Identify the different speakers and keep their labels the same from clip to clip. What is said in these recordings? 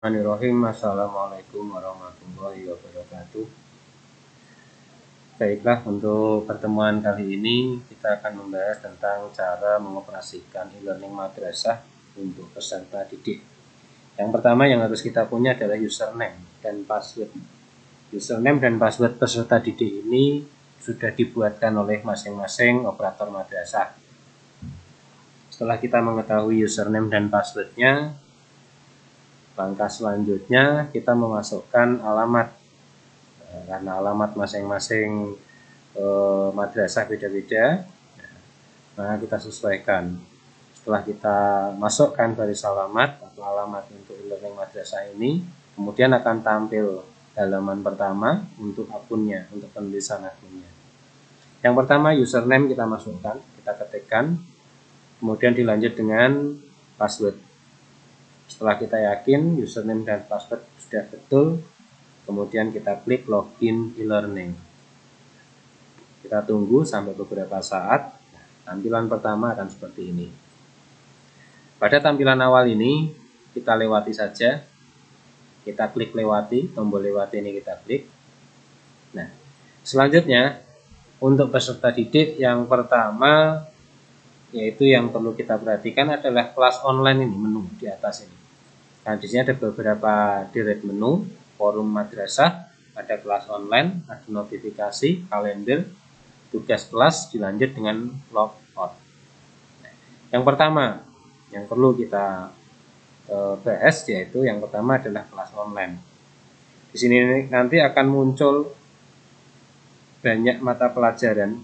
Speaker 1: Bismillahirrahmanirrahim. Assalamualaikum warahmatullahi wabarakatuh. Baiklah, untuk pertemuan kali ini kita akan membahas tentang cara mengoperasikan e-learning madrasah untuk peserta didik. Yang pertama yang harus kita punya adalah username dan password. Username dan password peserta didik ini sudah dibuatkan oleh masing-masing operator madrasah. Setelah kita mengetahui username dan passwordnya, langkah selanjutnya kita memasukkan alamat, karena alamat masing-masing madrasah beda-beda, maka kita sesuaikan. Setelah kita masukkan baris alamat atau alamat untuk e-learning madrasah ini, kemudian akan tampil halaman pertama untuk akunnya, untuk penulisan akunnya. Yang pertama username kita masukkan, kita ketikkan, kemudian dilanjut dengan password. Setelah kita yakin username dan password sudah betul, kemudian kita klik login e-learning. Kita tunggu sampai beberapa saat. Tampilan pertama akan seperti ini. Pada tampilan awal ini kita lewati saja. Kita klik lewati, tombol lewati ini kita klik. Nah, selanjutnya untuk peserta didik yang pertama, yaitu yang perlu kita perhatikan adalah kelas online ini, menu di atas ini. Nah, di sini ada beberapa direct menu, forum madrasah, ada kelas online, ada notifikasi, kalender, tugas kelas, dilanjut dengan logout. Yang pertama yang perlu kita bahas yaitu yang pertama adalah kelas online. Di sini nanti akan muncul banyak mata pelajaran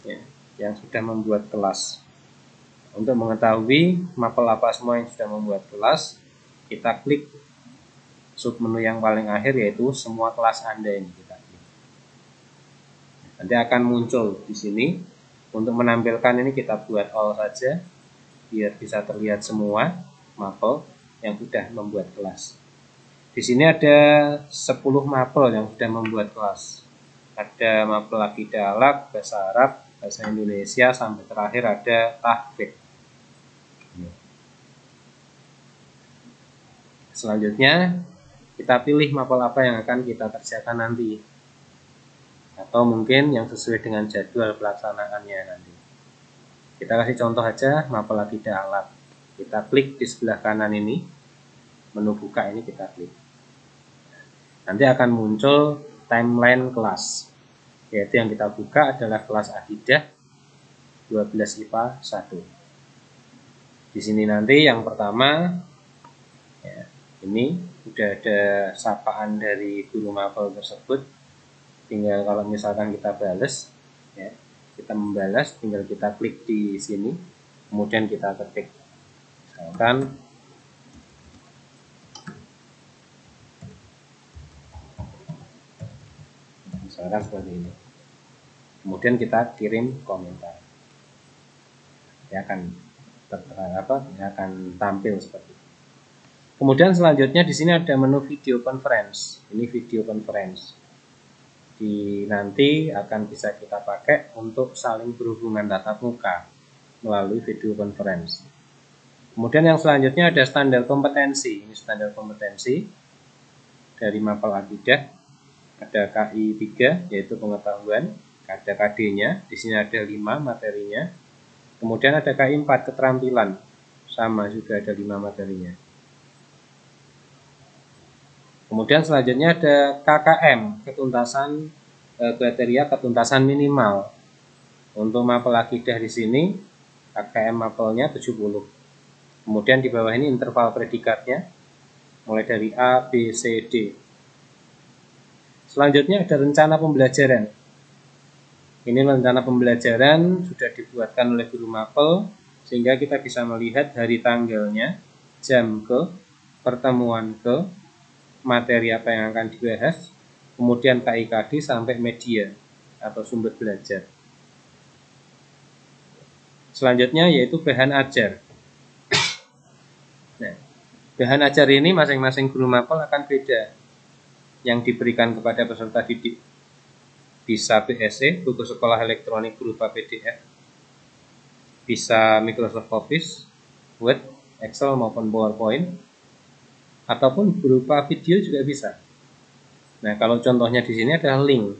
Speaker 1: ya, yang sudah membuat kelas. Untuk mengetahui mapel apa semua yang sudah membuat kelas, kita klik submenu yang paling akhir yaitu semua kelas Anda ini kita klik. Nanti akan muncul di sini. Untuk menampilkan ini kita buat all saja biar bisa terlihat semua mapel yang sudah membuat kelas. Di sini ada 10 mapel yang sudah membuat kelas. Ada mapel akidah alaq, bahasa Arab, bahasa Indonesia, sampai terakhir ada tahfiz. Selanjutnya kita pilih mapel apa yang akan kita kerjakan nanti, atau mungkin yang sesuai dengan jadwal pelaksanaannya nanti. Kita kasih contoh aja mapel akidah alaq. Kita klik di sebelah kanan ini, menu buka ini kita klik. Nanti akan muncul timeline kelas, yaitu yang kita buka adalah kelas akidah 12 IPA 1. Di sini nanti yang pertama ya, ini sudah ada sapaan dari guru mapel tersebut. Tinggal kalau misalkan kita balas ya, kita membalas, tinggal kita klik di sini, kemudian kita ketik misalkan seperti ini, kemudian kita kirim komentar, ya akan tampil seperti itu. Kemudian selanjutnya di sini ada menu video conference. Ini video conference. Nanti akan bisa kita pakai untuk saling berhubungan tatap muka melalui video conference. Kemudian yang selanjutnya ada standar kompetensi. Ini standar kompetensi dari mapel akidah. Ada KI 3 yaitu pengetahuan, ada KD-nya, di sini ada 5 materinya. Kemudian ada KI 4 keterampilan, sama juga ada 5 materinya. Kemudian selanjutnya ada KKM, ketuntasan kriteria ketuntasan minimal. Untuk mapel akidah di sini KKM mapelnya 70. Kemudian di bawah ini interval predikatnya mulai dari A, B, C, D. Selanjutnya ada rencana pembelajaran. Ini rencana pembelajaran sudah dibuatkan oleh guru mapel sehingga kita bisa melihat hari tanggalnya, jam ke, pertemuan ke, materi apa yang akan dibahas, kemudian KIKD sampai media atau sumber belajar. Selanjutnya yaitu bahan ajar. Nah, bahan ajar ini masing-masing guru mapel akan beda yang diberikan kepada peserta didik. Bisa BSC, buku sekolah elektronik berupa PDF, bisa Microsoft Office, Word, Excel maupun PowerPoint, ataupun berupa video juga bisa. Nah, kalau contohnya di sini adalah link.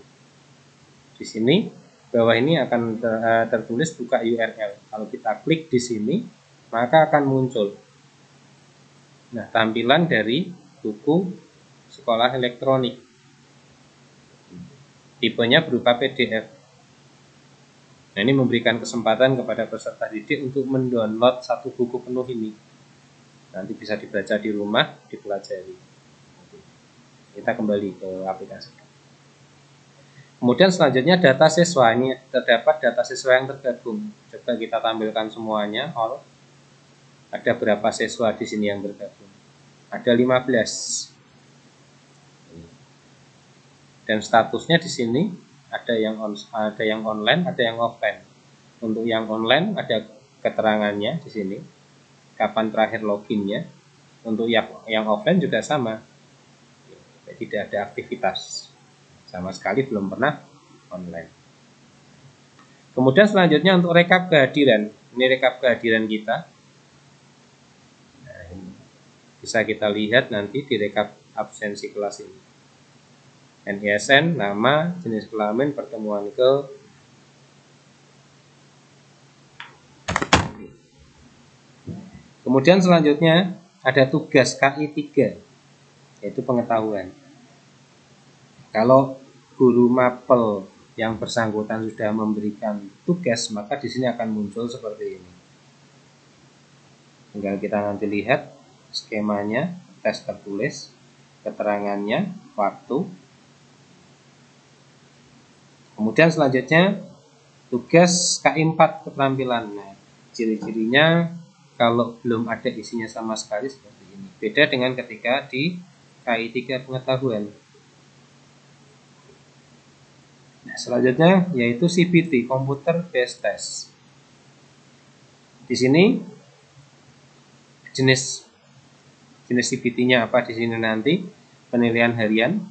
Speaker 1: Di sini bawah ini akan tertulis buka URL. Kalau kita klik di sini, maka akan muncul. Nah, tampilan dari buku sekolah elektronik. Tipenya berupa PDF. Nah, ini memberikan kesempatan kepada peserta didik untuk mendownload satu buku penuh ini. Nanti bisa dibaca di rumah, dipelajari. Kita kembali ke aplikasi. Kemudian selanjutnya data siswa. Ini terdapat data siswa yang tergabung. Coba kita tampilkan semuanya, all. Ada berapa siswa di sini yang bergabung? Ada 15. Dan statusnya di sini ada yang online, ada yang offline. Untuk yang online ada keterangannya di sini, kapan terakhir loginnya. Untuk yang offline juga sama. Tidak ada aktivitas, sama sekali belum pernah online. Kemudian selanjutnya untuk rekap kehadiran. Ini rekap kehadiran kita. Nah, ini bisa kita lihat nanti di rekap absensi kelas ini. NISN, nama, jenis kelamin, pertemuan ke. Kemudian selanjutnya ada tugas KI 3, yaitu pengetahuan. Kalau guru mapel yang bersangkutan sudah memberikan tugas, maka di sini akan muncul seperti ini. Tinggal kita nanti lihat skemanya, tes tertulis, keterangannya, waktu. Kemudian selanjutnya tugas KI4 keterampilan. Nah, ciri-cirinya kalau belum ada isinya sama sekali seperti ini. Beda dengan ketika di KI3 pengetahuan. Nah, selanjutnya yaitu CBT, Computer Based Test. Di sini jenis CBT-nya apa di sini nanti? Penilaian harian.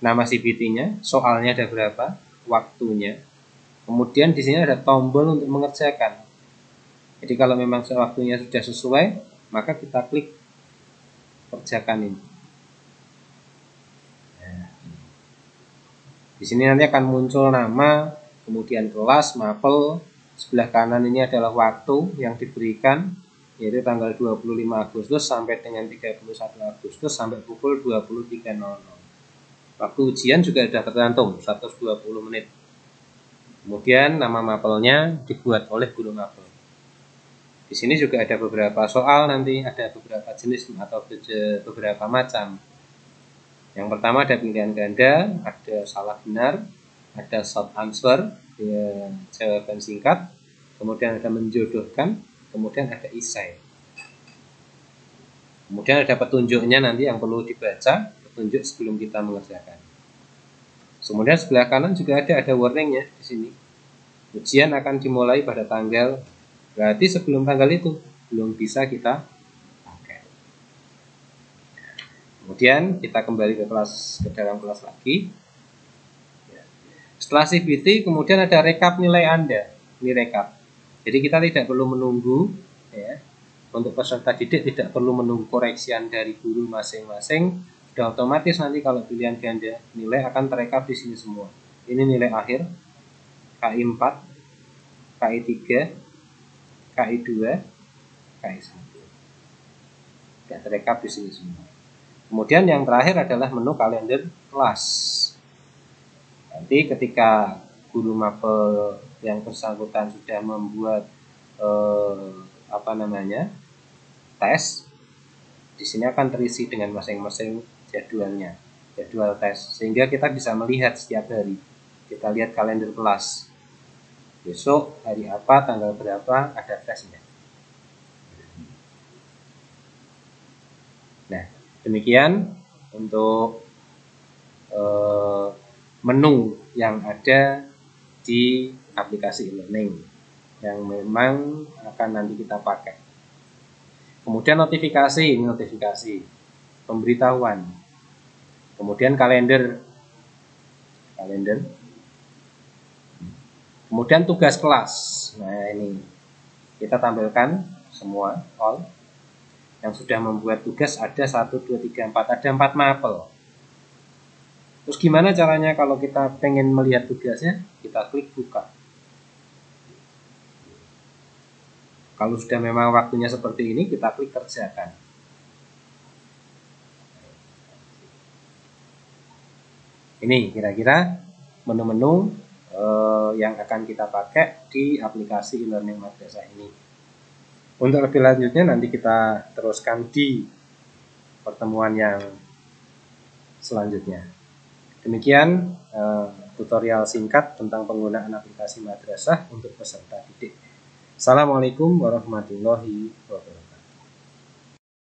Speaker 1: Nama CBT-nya, soalnya ada berapa, waktunya. Kemudian di sini ada tombol untuk mengerjakan. Jadi kalau memang waktunya sudah sesuai, maka kita klik kerjakan ini. Di sini nanti akan muncul nama, kemudian kelas, mapel. Sebelah kanan ini adalah waktu yang diberikan, yaitu tanggal 25 Agustus sampai dengan 31 Agustus sampai pukul 23.00. Waktu ujian juga sudah tergantung, 120 menit. Kemudian nama mapelnya dibuat oleh guru mapel. Di sini juga ada beberapa soal nanti, ada beberapa jenis atau beberapa macam. Yang pertama ada pilihan ganda, ada salah benar, ada short answer, jawaban singkat, kemudian ada menjodohkan, kemudian ada esai. Kemudian ada petunjuknya nanti yang perlu dibaca, petunjuk sebelum kita mengerjakan. Kemudian sebelah kanan juga ada warningnya di sini. Ujian akan dimulai pada tanggal, berarti sebelum tanggal itu belum bisa kita. Kemudian kita kembali ke dalam kelas lagi. Setelah CBT kemudian ada rekap nilai Anda. Ini rekap. Jadi kita tidak perlu menunggu, ya. Untuk peserta didik tidak perlu menunggu koreksian dari guru masing-masing. Sudah otomatis nanti kalau pilihan ganda nilai akan terekap di sini semua. Ini nilai akhir KI4, KI3, KI2, KI1. Sudah terekap di sini semua. Kemudian yang terakhir adalah menu kalender kelas. Nanti ketika guru mapel yang bersangkutan sudah membuat tes, di sini akan terisi dengan masing-masing jadwalnya, jadwal tes, sehingga kita bisa melihat setiap hari. Kita lihat kalender kelas. Besok hari apa, tanggal berapa ada tesnya. Nah, demikian untuk menu yang ada di aplikasi e-learning yang memang akan nanti kita pakai. Kemudian notifikasi, ini notifikasi, pemberitahuan. Kemudian kalender. Kemudian tugas kelas. Nah, ini kita tampilkan semua all. yang sudah membuat tugas ada 1, 2, 3, 4, ada 4 mapel. Terus gimana caranya kalau kita pengen melihat tugasnya? Kita klik buka. Kalau sudah memang waktunya seperti ini, kita klik kerjakan. Ini kira-kira menu-menu yang akan kita pakai di aplikasi e-learning madrasah ini. Untuk lebih lanjutnya nanti kita teruskan di pertemuan yang selanjutnya. Demikian tutorial singkat tentang penggunaan aplikasi madrasah untuk peserta didik. Assalamualaikum warahmatullahi wabarakatuh.